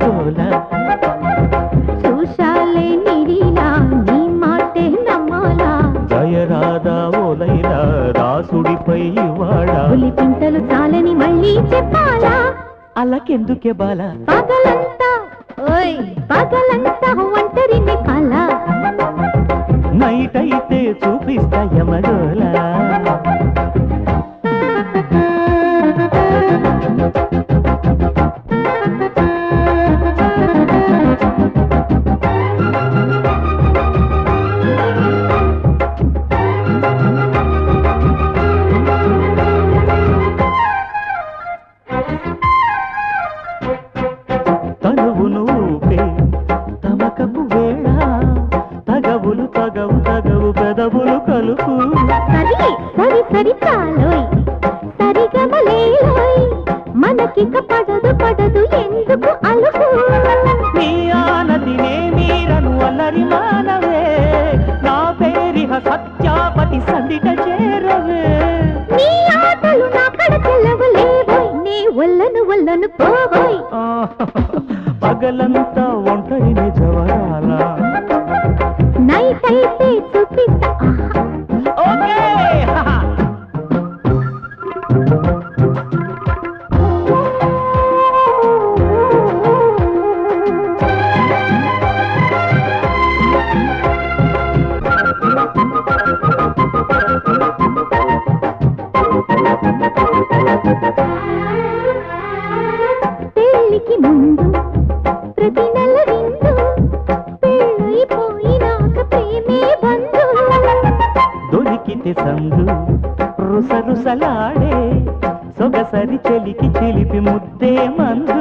గోల చూశాలే నిడిలా నీ మాటే నమ్మాలా దయరాదా ఓలైలా రాసుడిపై ఇవాళ పులి పింటలు చాలని మళ్ళీ చెప్పాలా అలకెందుకే బాల పగలంతా ఓయ్ పగలంతా ఒంటరిని కాల నైట్ అయితే చూపిస్తా యమగోల తనువును ఊపే తమకపు వేళ తగవులు తగవు తగవు పెదవులు కలుపు సరి సరి సరి చాలోయ్ సరిగమలేలోయ్ మనకిక పడదు పడదు ఎందుకు అలుపు నీ ఆనదినే మీరను అల్లరి మానవే నా పేరిహ సత్యాపతి సందిట చేరవే నీ ఆటలు నా కడ చెల్లవలేవోయ్ నీ ఒల్లను పోవోయ్ పగలంతా ఒంటరిని జవరాల నైట్ అయితే చూపిస్తా ఓకే పెళ్ళికి ముందు ప్రతి నెల విందు పెళ్ళైపోయినాక ప్రేమే బంధు దొరికితే సందు రుసరుసలాడే సొగసరి చెలికి చిలిపి ముద్దే మందు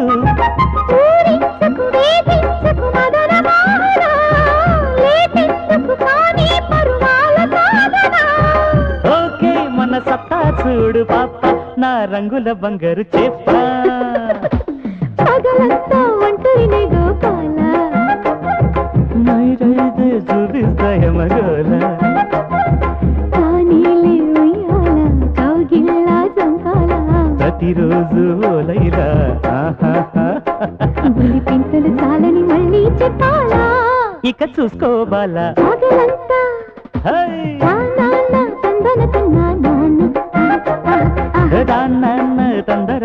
ఊరించకు వేధించకు మదనమాన లేపించకు కానీ పరువాల సాధన ఓకే మన సత్తా చూడు పాప నా రంగుల బంగారు చెప్ప పగలంతా ఒంటరినే గోపాల నైరైతే చూపిస్తా యమగోల కానీలే ఉయ్యాల కౌగిళ్ళ జంకాల ప్రతిరోజు ఓలైలా బులి పింతలు చాలని మళ్ళీ చెప్పాలా ఇక చూసుకోవాలా పగలంతా తందన తన్నా నాన్న దాన్న తందర